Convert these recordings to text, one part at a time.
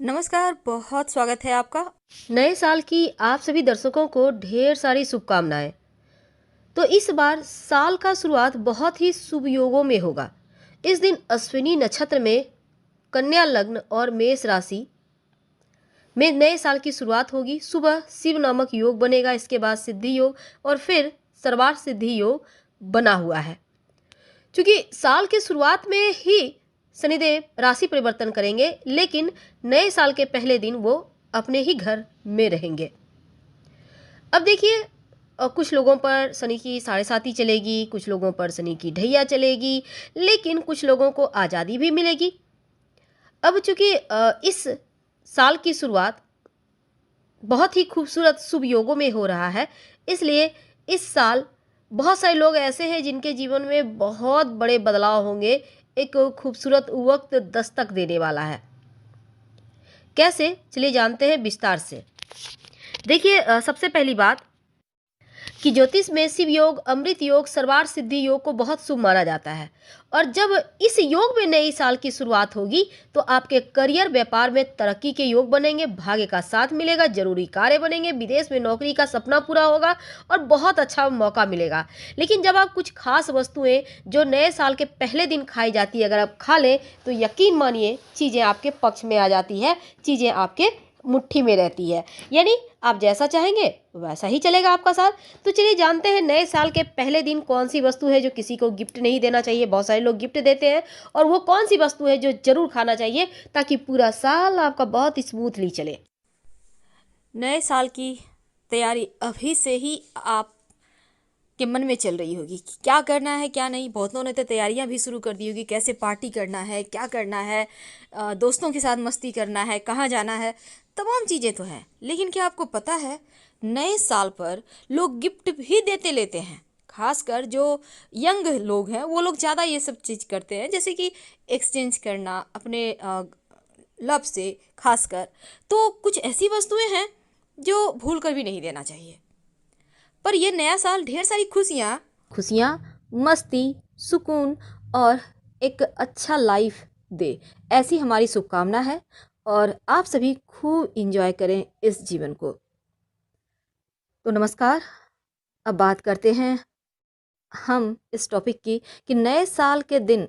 नमस्कार, बहुत स्वागत है आपका। नए साल की आप सभी दर्शकों को ढेर सारी शुभकामनाएं। तो इस बार साल का शुरुआत बहुत ही शुभ योगों में होगा। इस दिन अश्विनी नक्षत्र में कन्या लग्न और मेष राशि में नए साल की शुरुआत होगी। सुबह शिव नामक योग बनेगा, इसके बाद सिद्धि योग और फिर सर्वार्थ सिद्धि योग बना हुआ है। क्योंकि साल की शुरुआत में ही शनिदेव राशि परिवर्तन करेंगे, लेकिन नए साल के पहले दिन वो अपने ही घर में रहेंगे। अब देखिए, कुछ लोगों पर शनि की साढ़े साती चलेगी, कुछ लोगों पर शनि की ढैया चलेगी, लेकिन कुछ लोगों को आज़ादी भी मिलेगी। अब चूंकि इस साल की शुरुआत बहुत ही खूबसूरत शुभ योगों में हो रहा है, इसलिए इस साल बहुत सारे लोग ऐसे हैं जिनके जीवन में बहुत बड़े बदलाव होंगे। एक खूबसूरत वक्त दस्तक देने वाला है। कैसे, चलिए जानते हैं विस्तार से। देखिए, सबसे पहली बात कि ज्योतिष में शिव योग, अमृत योग, सर्वार्थ सिद्धि योग को बहुत शुभ माना जाता है। और जब इस योग में नई साल की शुरुआत होगी तो आपके करियर, व्यापार में तरक्की के योग बनेंगे, भाग्य का साथ मिलेगा, जरूरी कार्य बनेंगे, विदेश में नौकरी का सपना पूरा होगा और बहुत अच्छा मौका मिलेगा। लेकिन जब आप कुछ खास वस्तुएं जो नए साल के पहले दिन खाई जाती है, अगर आप खा लें तो यकीन मानिए चीज़ें आपके पक्ष में आ जाती है, चीज़ें आपके मुट्ठी में रहती है। यानी आप जैसा चाहेंगे वैसा ही चलेगा आपका साल। तो चलिए जानते हैं नए साल के पहले दिन कौन सी वस्तु है जो किसी को गिफ्ट नहीं देना चाहिए। बहुत सारे लोग गिफ्ट देते हैं, और वो कौन सी वस्तु है जो जरूर खाना चाहिए ताकि पूरा साल आपका बहुत स्मूथली चले। नए साल की तैयारी अभी से ही आप के मन में चल रही होगी कि क्या करना है क्या नहीं। बहुत लोगों ने तो तैयारियां भी शुरू कर दी होगी, कैसे पार्टी करना है, क्या करना है, दोस्तों के साथ मस्ती करना है, कहाँ जाना है, तमाम चीज़ें तो हैं। लेकिन क्या आपको पता है, नए साल पर लोग गिफ्ट भी देते लेते हैं। खासकर जो यंग लोग हैं वो लोग ज़्यादा ये सब चीज़ करते हैं, जैसे कि एक्सचेंज करना अपने लव से। खासकर तो कुछ ऐसी वस्तुएं हैं जो भूल कर भी नहीं देना चाहिए। पर ये नया साल ढेर सारी खुशियाँ, मस्ती, सुकून और एक अच्छा लाइफ दे, ऐसी हमारी शुभकामना है। और आप सभी खूब इंजॉय करें इस जीवन को। तो नमस्कार, अब बात करते हैं हम इस टॉपिक की कि नए साल के दिन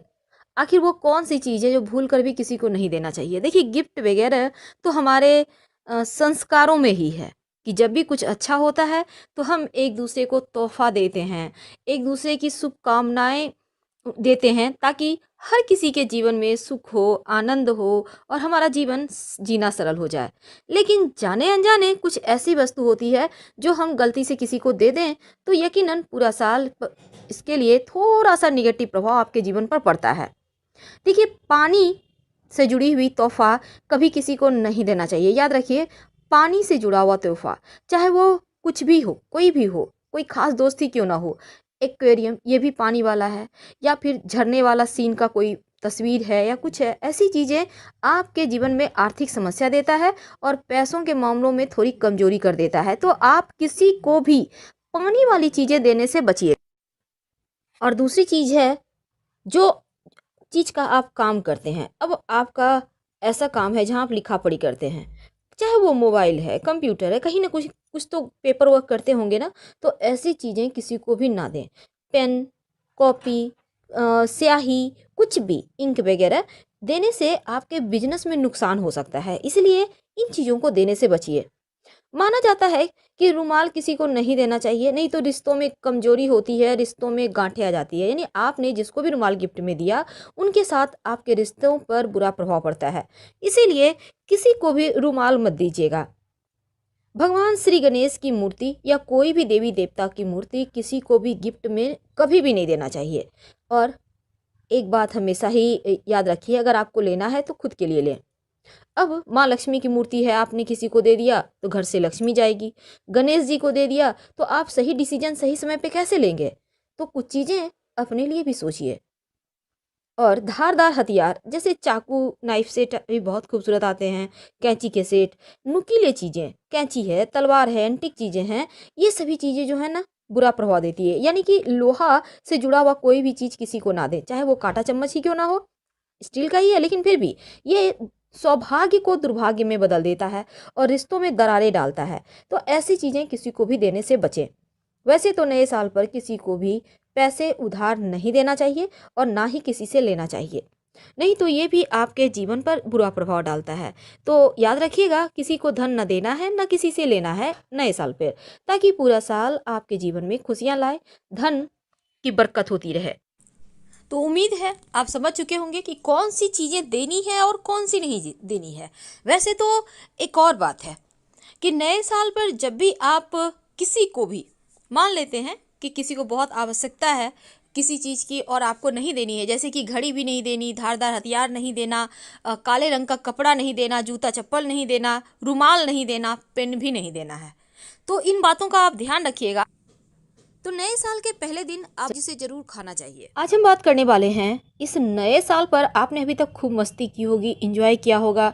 आखिर वो कौन सी चीज़ है जो भूल कर भी किसी को नहीं देना चाहिए। देखिए, गिफ्ट वगैरह तो हमारे संस्कारों में ही है कि जब भी कुछ अच्छा होता है तो हम एक दूसरे को तोहफा देते हैं, एक दूसरे की शुभकामनाएं देते हैं, ताकि हर किसी के जीवन में सुख हो, आनंद हो और हमारा जीवन जीना सरल हो जाए। लेकिन जाने अनजाने कुछ ऐसी वस्तु होती है जो हम गलती से किसी को दे दें तो यकीनन पूरा साल इसके लिए थोड़ा सा निगेटिव प्रभाव आपके जीवन पर पड़ता है। देखिए, पानी से जुड़ी हुई तोहफा कभी किसी को नहीं देना चाहिए। याद रखिए, पानी से जुड़ा हुआ तोहफा, चाहे वो कुछ भी हो, कोई भी हो, कोई खास दोस्ती क्यों ना हो, एक्वेरियम ये भी पानी वाला है, या फिर झरने वाला सीन का कोई तस्वीर है या कुछ है, ऐसी चीज़ें आपके जीवन में आर्थिक समस्या देता है और पैसों के मामलों में थोड़ी कमजोरी कर देता है। तो आप किसी को भी पानी वाली चीज़ें देने से बचिए। और दूसरी चीज़ है, जो चीज़ का आप काम करते हैं, अब आपका ऐसा काम है जहाँ आप लिखा पढ़ी करते हैं, चाहे वो मोबाइल है, कंप्यूटर है, कहीं ना कुछ कुछ तो पेपर वर्क करते होंगे ना, तो ऐसी चीज़ें किसी को भी ना दें। पेन, कॉपी, स्याही, कुछ भी इंक वगैरह देने से आपके बिजनेस में नुकसान हो सकता है, इसलिए इन चीज़ों को देने से बचिए। माना जाता है कि रुमाल किसी को नहीं देना चाहिए, नहीं तो रिश्तों में कमजोरी होती है, रिश्तों में गांठें आ जाती है। यानी आपने जिसको भी रुमाल गिफ्ट में दिया उनके साथ आपके रिश्तों पर बुरा प्रभाव पड़ता है, इसीलिए किसी को भी रुमाल मत दीजिएगा। भगवान श्री गणेश की मूर्ति या कोई भी देवी देवता की मूर्ति किसी को भी गिफ्ट में कभी भी नहीं देना चाहिए। और एक बात हमेशा ही याद रखिए, अगर आपको लेना है तो खुद के लिए लें। अब माँ लक्ष्मी की मूर्ति है, आपने किसी को दे दिया तो घर से लक्ष्मी जाएगी। गणेश जी को दे दिया तो आप सही डिसीजन सही समय पे कैसे लेंगे। तो कुछ चीज़ें अपने लिए भी सोचिए। और धारदार हथियार जैसे चाकू, नाइफ सेट भी बहुत खूबसूरत आते हैं, कैंची के सेट, नुकीले चीज़ें, कैंची है, तलवार है, एंटिक चीज़ें हैं, ये सभी चीज़ें जो है ना बुरा प्रभाव देती है। यानी कि लोहा से जुड़ा हुआ कोई भी चीज़ किसी को ना दे, चाहे वो कांटा चम्मच ही क्यों ना हो, स्टील का ही है लेकिन फिर भी ये सौभाग्य को दुर्भाग्य में बदल देता है और रिश्तों में दरारें डालता है। तो ऐसी चीज़ें किसी को भी देने से बचें। वैसे तो नए साल पर किसी को भी पैसे उधार नहीं देना चाहिए और ना ही किसी से लेना चाहिए, नहीं तो ये भी आपके जीवन पर बुरा प्रभाव डालता है। तो याद रखिएगा, किसी को धन न देना है न किसी से लेना है नए साल पर, ताकि पूरा साल आपके जीवन में खुशियाँ लाए, धन की बरकत होती रहे। तो उम्मीद है आप समझ चुके होंगे कि कौन सी चीज़ें देनी है और कौन सी नहीं देनी है। वैसे तो एक और बात है कि नए साल पर जब भी आप किसी को भी मान लेते हैं कि किसी को बहुत आवश्यकता है किसी चीज़ की और आपको नहीं देनी है, जैसे कि घड़ी भी नहीं देनी, धारदार हथियार नहीं देना, काले रंग का कपड़ा नहीं देना, जूता चप्पल नहीं देना, रुमाल नहीं देना, पेन भी नहीं देना है, तो इन बातों का आप ध्यान रखिएगा। तो नए साल के पहले दिन आप जिसे जरूर खाना चाहिए। आज हम बात करने वाले हैं इस नए साल पर। आपने अभी तक खूब मस्ती की होगी, एंजॉय किया होगा।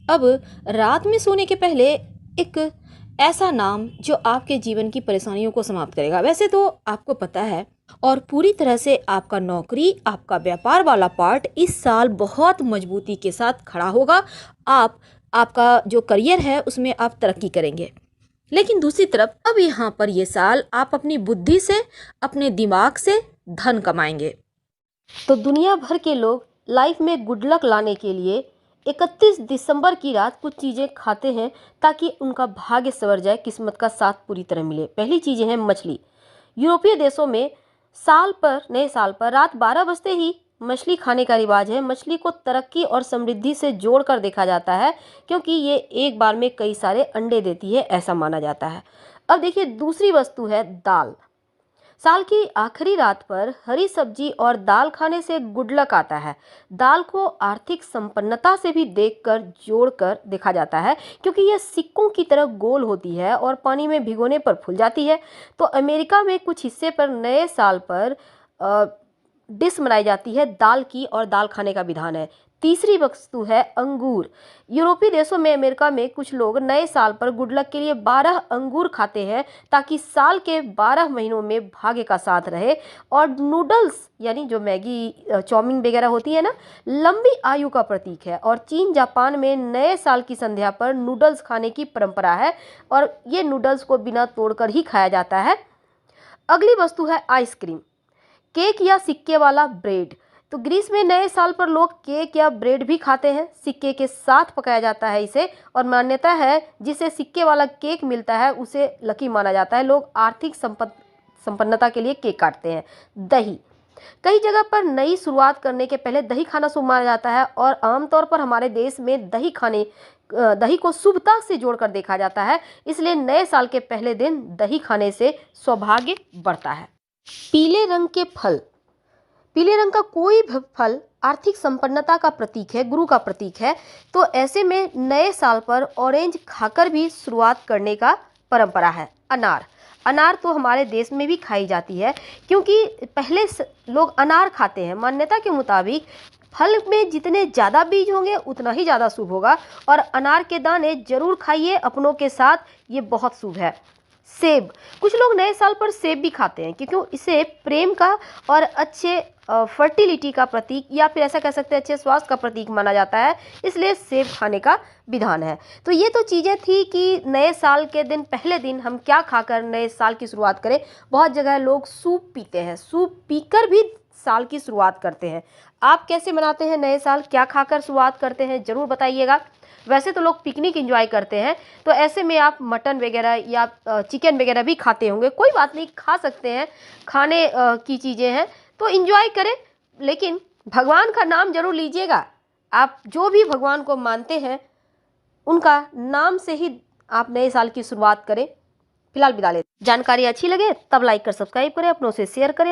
अब रात में सोने के पहले एक ऐसा नाम जो आपके जीवन की परेशानियों को समाप्त करेगा। वैसे तो आपको पता है, और पूरी तरह से आपका नौकरी, आपका व्यापार वाला पार्ट इस साल बहुत मजबूती के साथ खड़ा होगा। आपका जो करियर है उसमें आप तरक्की करेंगे। लेकिन दूसरी तरफ अब यहाँ पर ये साल आप अपनी बुद्धि से, अपने दिमाग से धन कमाएंगे। तो दुनिया भर के लोग लाइफ में गुड लक लाने के लिए 31 दिसंबर की रात कुछ चीज़ें खाते हैं ताकि उनका भाग्य संवर जाए, किस्मत का साथ पूरी तरह मिले। पहली चीज़ें हैं मछली। यूरोपीय देशों में नए साल पर रात 12 बजते ही मछली खाने का रिवाज है। मछली को तरक्की और समृद्धि से जोड़कर देखा जाता है, क्योंकि ये एक बार में कई सारे अंडे देती है, ऐसा माना जाता है। अब देखिए, दूसरी वस्तु है दाल। साल की आखिरी रात पर हरी सब्जी और दाल खाने से गुड लक आता है। दाल को आर्थिक संपन्नता से भी जोड़कर देखा जाता है, क्योंकि यह सिक्कों की तरह गोल होती है और पानी में भिगोने पर फूल जाती है। तो अमेरिका में कुछ हिस्से पर नए साल पर डिश बनाई जाती है दाल की, और दाल खाने का विधान है। तीसरी वस्तु है अंगूर। यूरोपीय देशों में, अमेरिका में कुछ लोग नए साल पर गुड लक के लिए 12 अंगूर खाते हैं, ताकि साल के 12 महीनों में भाग्य का साथ रहे। और नूडल्स, यानी जो मैगी, चाउमीन वगैरह होती है ना, लंबी आयु का प्रतीक है। और चीन, जापान में नए साल की संध्या पर नूडल्स खाने की परंपरा है, और ये नूडल्स को बिना तोड़कर ही खाया जाता है। अगली वस्तु है आइसक्रीम, केक या सिक्के वाला ब्रेड। तो ग्रीस में नए साल पर लोग केक या ब्रेड भी खाते हैं, सिक्के के साथ पकाया जाता है इसे, और मान्यता है जिसे सिक्के वाला केक मिलता है उसे लकी माना जाता है। लोग आर्थिक संपन्नता के लिए केक काटते हैं। दही, कई जगह पर नई शुरुआत करने के पहले दही खाना शुभ माना जाता है, और आमतौर पर हमारे देश में दही को शुभता से जोड़कर देखा जाता है। इसलिए नए साल के पहले दिन दही खाने से सौभाग्य बढ़ता है। पीले रंग के फल, पीले रंग का कोई भी फल आर्थिक संपन्नता का प्रतीक है, गुरु का प्रतीक है। तो ऐसे में नए साल पर ऑरेंज खाकर भी शुरुआत करने का परंपरा है। अनार तो हमारे देश में भी खाई जाती है, क्योंकि पहले लोग अनार खाते हैं। मान्यता के मुताबिक फल में जितने ज़्यादा बीज होंगे उतना ही ज़्यादा शुभ होगा, और अनार के दाने जरूर खाइए अपनों के साथ, ये बहुत शुभ है। सेब, कुछ लोग नए साल पर सेब भी खाते हैं, क्योंकि इसे प्रेम का और अच्छे फर्टिलिटी का प्रतीक, या फिर ऐसा कह सकते हैं अच्छे स्वास्थ्य का प्रतीक माना जाता है, इसलिए सेब खाने का विधान है। तो ये तो चीज़ें थी कि नए साल के दिन, पहले दिन हम क्या खाकर नए साल की शुरुआत करें। बहुत जगह लोग सूप पीते हैं, सूप पीकर भी साल की शुरुआत करते हैं। आप कैसे मनाते हैं नए साल, क्या खाकर शुरुआत करते हैं, ज़रूर बताइएगा। वैसे तो लोग पिकनिक एंजॉय करते हैं, तो ऐसे में आप मटन वगैरह या चिकन वगैरह भी खाते होंगे, कोई बात नहीं, खा सकते हैं, खाने की चीज़ें हैं, तो एंजॉय करें। लेकिन भगवान का नाम जरूर लीजिएगा। आप जो भी भगवान को मानते हैं उनका नाम से ही आप नए साल की शुरुआत करें। फिलहाल विदा लेते हैं। जानकारी अच्छी लगे तब लाइक कर सब्सक्राइब करें, अपनों से शेयर करें।